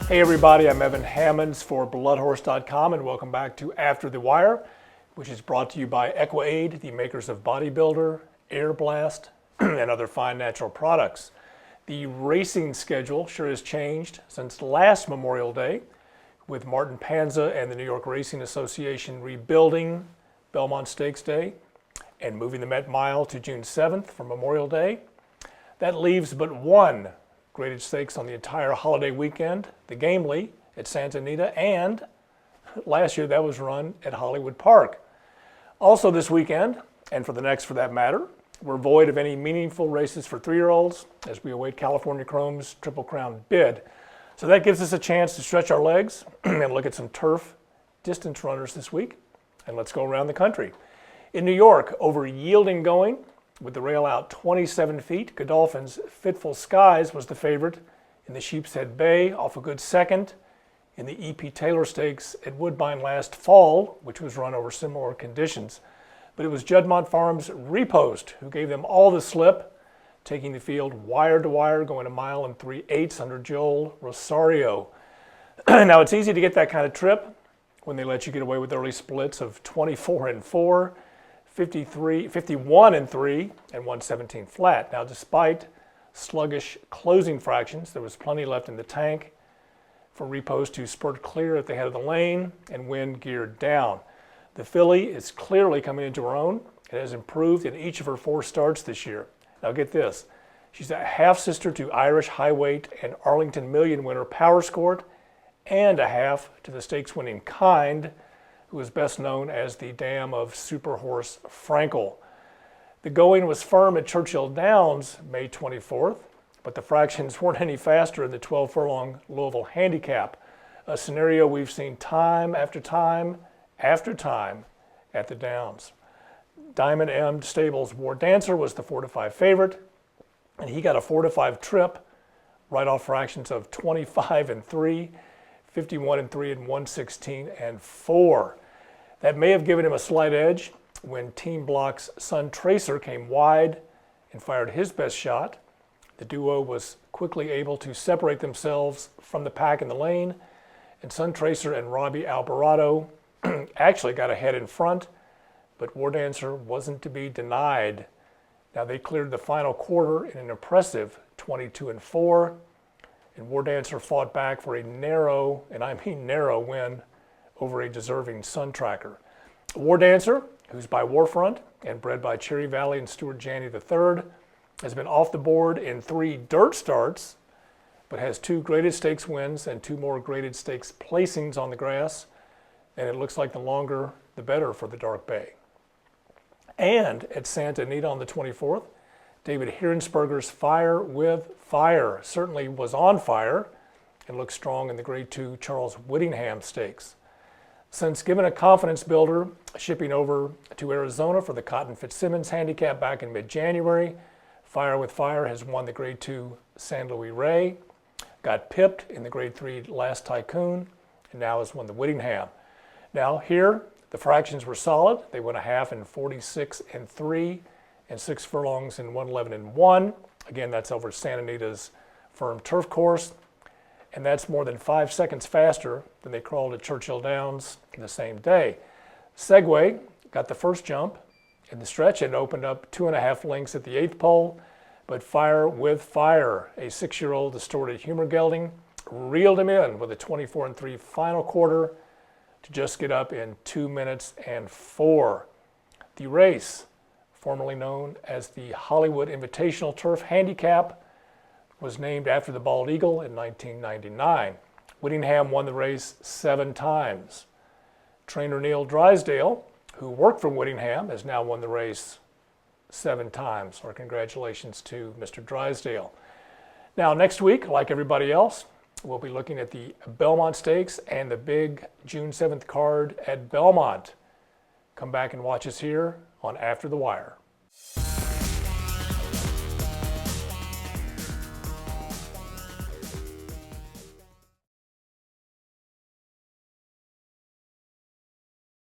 Hey everybody, I'm Evan Hammonds for bloodhorse.com and welcome back to After the Wire, which is brought to you by EquiAid, the makers of Bodybuilder, Air Blast, and other fine natural products. The racing schedule sure has changed since last Memorial Day, with Martin Panza and the New York Racing Association rebuilding Belmont Stakes Day and moving the Met Mile to June 7th for Memorial Day. That leaves but one graded stakes on the entire holiday weekend, the Gamely at Santa Anita, and last year that was run at Hollywood Park. Also this weekend, and for the next for that matter, we're void of any meaningful races for 3-year-olds as we await California Chrome's Triple Crown bid. So that gives us a chance to stretch our legs and look at some turf distance runners this week. And let's go around the country. In New York, over yielding going, with the rail out 27 feet, Godolphin's Fitful Skies was the favorite in the Sheepshead Bay, off a good second in the E.P. Taylor Stakes at Woodbine last fall, which was run over similar conditions. But it was Juddmonte Farms' Repost who gave them all the slip, taking the field wire to wire, going a mile and 3/8 under Joel Rosario. Now it's easy to get that kind of trip when they let you get away with early splits of 24-4, 51-3, and 117 flat. Now, despite sluggish closing fractions, there was plenty left in the tank for Repost to spurt clear at the head of the lane and win geared down. The filly is clearly coming into her own and has improved in each of her 4 starts this year. Now get this, she's a half-sister to Irish Highweight and Arlington Million winner Power Scored, and a half to the stakes-winning Kind, who is best known as the dam of Super Horse Frankel. The going was firm at Churchill Downs May 24th, but the fractions weren't any faster in the 12-furlong Louisville Handicap, a scenario we've seen time after time after time at the Downs. Diamond M Stables War Dancer was the 4-5 favorite, and he got a 4-5 trip right off fractions of 25-3, 51-3, and 116-4. That may have given him a slight edge when Team Block's Sun Tracer came wide and fired his best shot. The duo was quickly able to separate themselves from the pack in the lane, and Sun Tracer and Robbie Alvarado actually got ahead in front, but War Dancer wasn't to be denied. Now they cleared the final quarter in an impressive 22-4, and War Dancer fought back for a narrow, and I mean narrow, win over a deserving Sun Tracker. War Dancer, who's by Warfront and bred by Cherry Valley and Stuart Janney III, has been off the board in 3 dirt starts, but has 2 graded stakes wins and 2 more graded stakes placings on the grass, and it looks like the longer the better for the Dark Bay. And at Santa Anita on the 24th, David Hirensberger's Fire with Fire certainly was on fire and looked strong in the Grade 2 Charles Whittingham Stakes. Since given a confidence builder shipping over to Arizona for the Cotton Fitzsimmons Handicap back in mid-January, Fire with Fire has won the Grade 2 San Luis Rey, got pipped in the Grade 3 Last Tycoon, and now has won the Whittingham. Now here, the fractions were solid. They went a half in 46-3 and 6 furlongs in 111-1. Again, that's over Santa Anita's firm turf course, and that's more than 5 seconds faster than they crawled at Churchill Downs the same day. Segway got the first jump in the stretch and opened up 2.5 lengths at the 8th pole, but Fire with Fire, a 6-year-old distorted humor gelding, reeled him in with a 24-3 final quarter to just get up in 2 minutes and 4. The race, formerly known as the Hollywood Invitational Turf Handicap, was named after the Bald Eagle in 1999. Whittingham won the race 7 times. Trainer Neil Drysdale, who worked for Whittingham, has now won the race 7 times. Our congratulations to Mr. Drysdale. Now next week, like everybody else, we'll be looking at the Belmont Stakes and the big June 7th card at Belmont. Come back and watch us here on After the Wire.